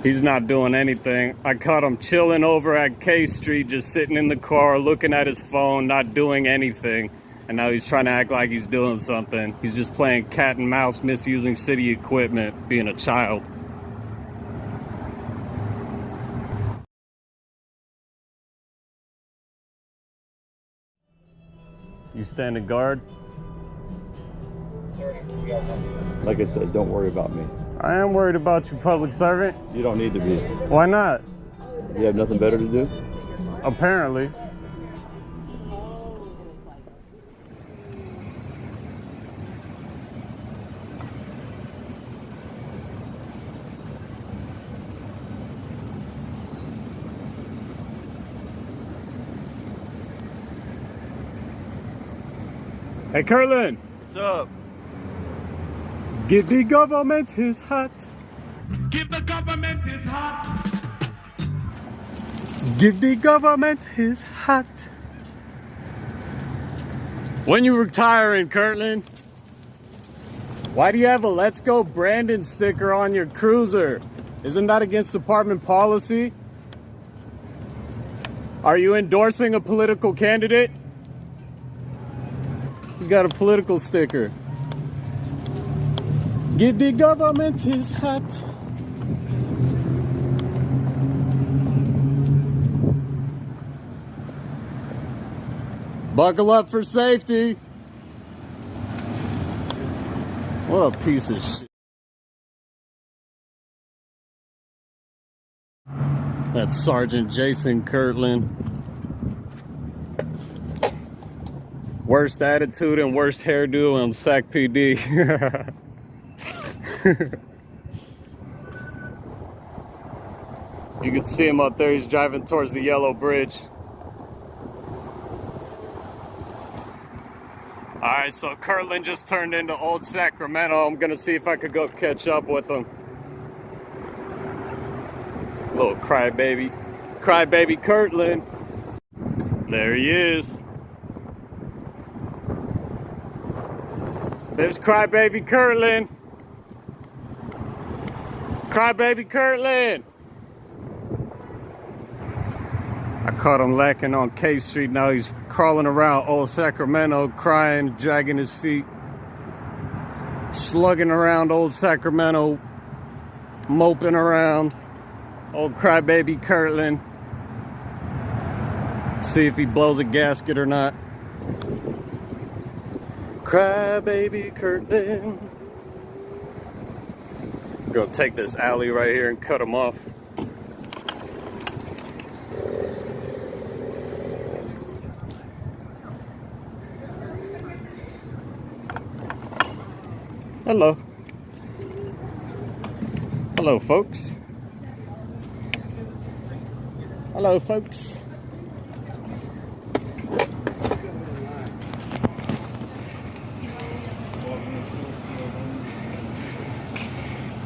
He's not doing anything. I caught him chilling over at K Street, just sitting in the car, looking at his phone, not doing anything. And now he's trying to act like he's doing something. He's just playing cat and mouse, misusing city equipment, being a child. You standing guard? Like I said, don't worry about me. I am worried about you, public servant. You don't need to be. Why not? You have nothing better to do? Apparently. Hey, Kirtlan. What's up? Give the government his hat. Give the government his hat. Give the government his hat. When you retiring, Kirtlan? Why do you have a Let's Go Brandon sticker on your cruiser? Isn't that against department policy? Are you endorsing a political candidate? He's got a political sticker. Give the government his hat. Buckle up for safety. What a piece of shit. That's Sergeant Jason Kirtlan. Worst attitude and worst hairdo on SacPD. You can see him up there. He's driving towards the yellow bridge. Alright, so Kirtlan just turned into old Sacramento. I'm gonna see if I could go catch up with him. Little crybaby. Crybaby Kirtlan. There he is. There's crybaby Kirtlan. Crybaby Kirtlan. I caught him lacking on K Street. Now he's crawling around old Sacramento, crying, dragging his feet, slugging around old Sacramento, moping around. Old crybaby Kirtlan. See if he blows a gasket or not. Crybaby Kirtlan. Go take this alley right here and cut him off. Hello. Hello, folks. Hello, folks.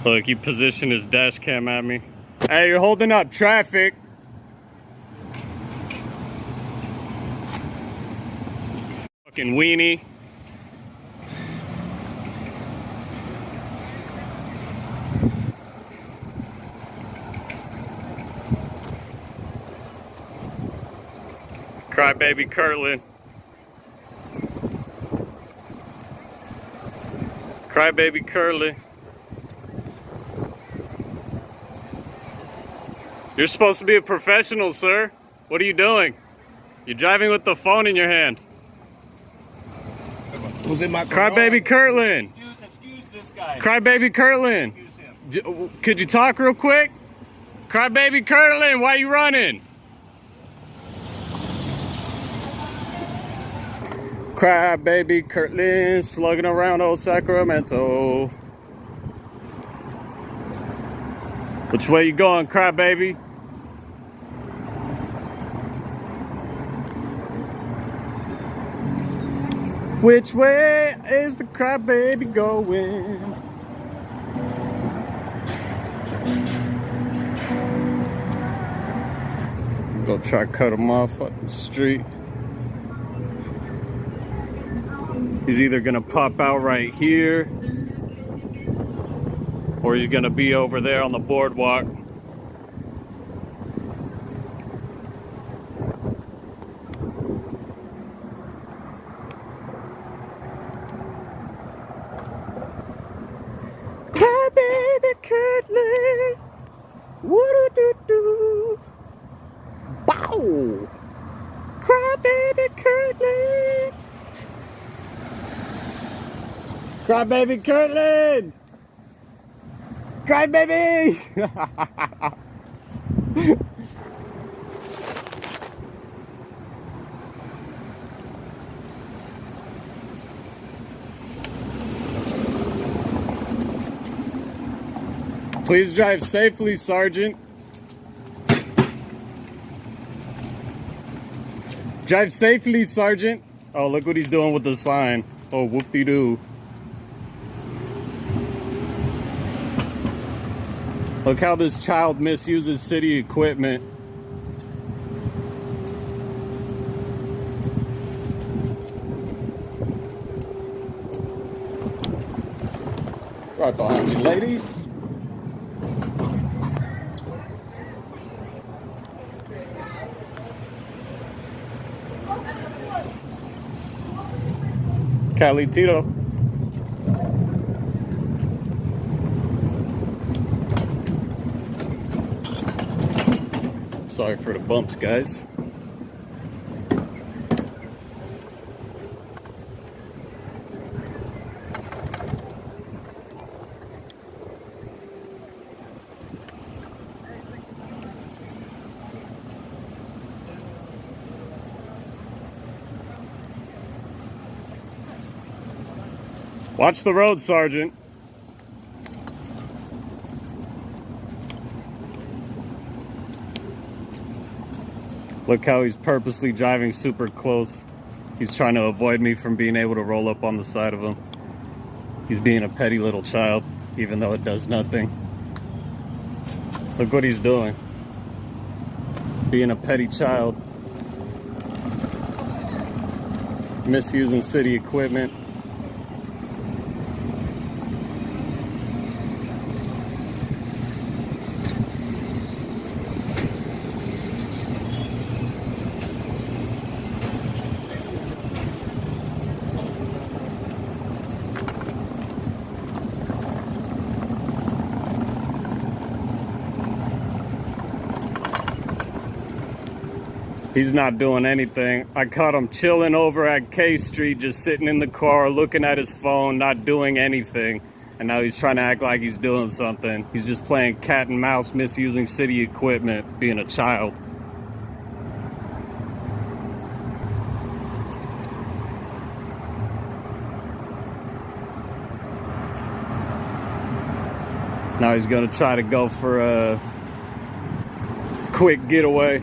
Look, he positioned his dash cam at me. Hey, you're holding up traffic. Fucking weenie. Crybaby Kirtlan. Crybaby Kirtlan. You're supposed to be a professional, sir. What are you doing? You're driving with the phone in your hand. Crybaby Kirtlan. Excuse this guy. Crybaby Kirtlan. Could you talk real quick? Crybaby Kirtlan, why are you running? Crybaby Kirtlan, slugging around old Sacramento. Which way you going, crybaby? Which way is the crybaby going? Go try to cut him off up the street. He's either gonna pop out right here, or he's gonna be over there on the boardwalk. Woo-doo-doo-doo. Bow! Cry baby Kirtlan! Cry baby Kirtlan! Cry baby! Please drive safely, Sergeant. Drive safely, Sergeant. Oh, look what he's doing with the sign. Oh, whoop-de-doo. Look how this child misuses city equipment. Right behind you, ladies. Cali Tito. Sorry for the bumps, guys. Watch the road, Sergeant. Look how he's purposely driving super close. He's trying to avoid me from being able to roll up on the side of him. He's being a petty little child, even though it does nothing. Look what he's doing. Being a petty child. Misusing city equipment. He's not doing anything. I caught him chilling over at K Street, just sitting in the car, looking at his phone, not doing anything. And now he's trying to act like he's doing something. He's just playing cat and mouse, misusing city equipment, being a child. Now he's gonna try to go for a quick getaway.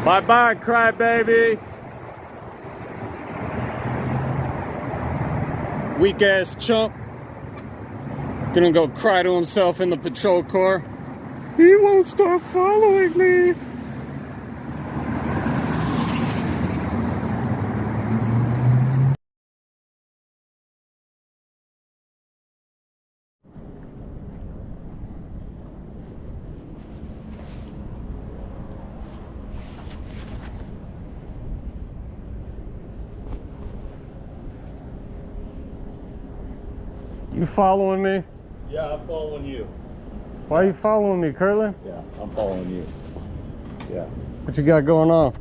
Bye-bye, crybaby. Weak-ass chump. Gonna go cry to himself in the patrol car. He won't stop following me. You following me? Yeah, I'm following you. Why are you following me, Kirtlan? Yeah, I'm following you. Yeah. What you got going on?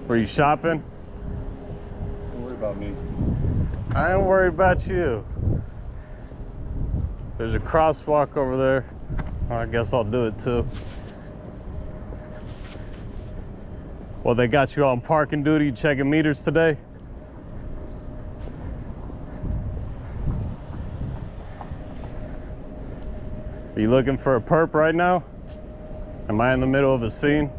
Were you shopping? Don't worry about me. I ain't worried about you. There's a crosswalk over there. I guess I'll do it too. Well, they got you on parking duty, checking meters today? Are you looking for a perp right now? Am I in the middle of a scene?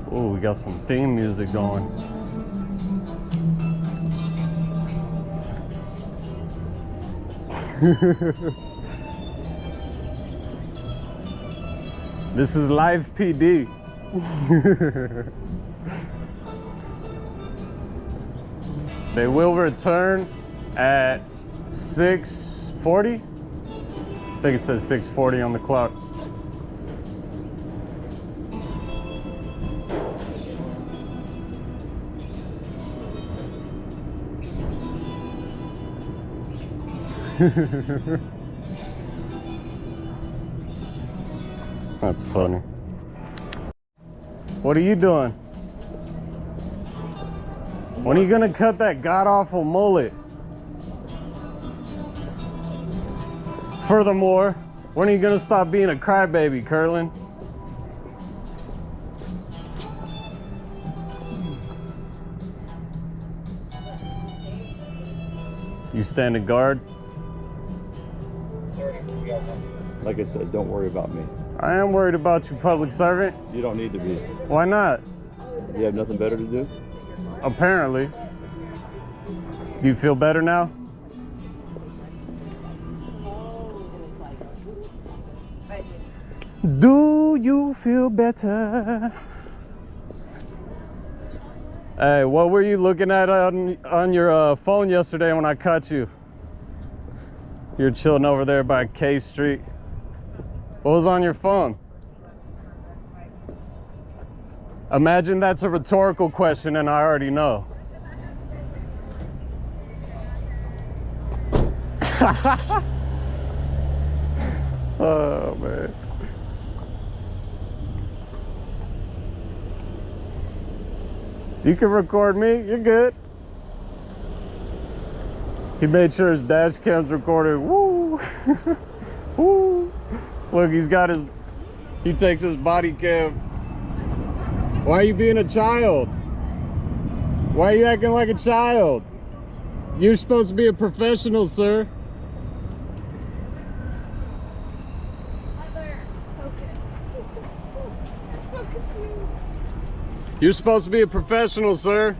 Oh, we got some theme music going. This is live PD. They will return at 6:40. I think it says 6:40 on the clock. That's funny. What are you doing? When are you gonna cut that god-awful mullet? Furthermore, when are you gonna stop being a crybaby, Kirtlan? You standing guard? Like I said, don't worry about me. I am worried about you, public servant. You don't need to be. Why not? You have nothing better to do? Apparently. Do you feel better now? Do you feel better? Hey, what were you looking at on your phone yesterday when I caught you? You're chilling over there by K Street. What was on your phone? Imagine that's a rhetorical question and I already know. Oh, man. You can record me, you're good. He made sure his dash cam's recorded. Woo! Woo! Look, he takes his body cam. Why are you being a child? Why are you acting like a child? You're supposed to be a professional, sir. Mother, focus. I'm so confused. You're supposed to be a professional, sir.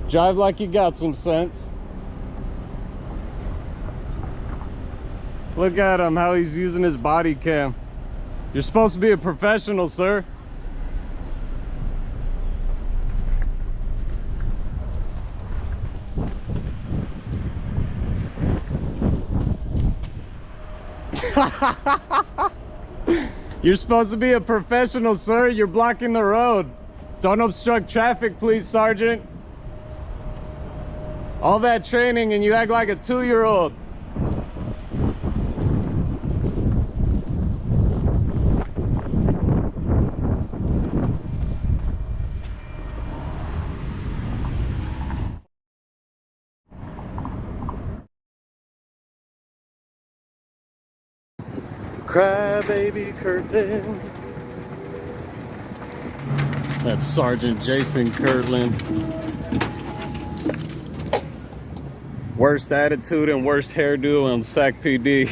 Drive like you got some sense. Look at him, how he's using his body cam. You're supposed to be a professional, sir. You're supposed to be a professional, sir. You're blocking the road. Don't obstruct traffic, please, Sergeant. All that training and you act like a 2-year-old. Crybaby Kirtlan. That's Sergeant Jason Kirtlan. Worst attitude and worst hairdo on SacPD.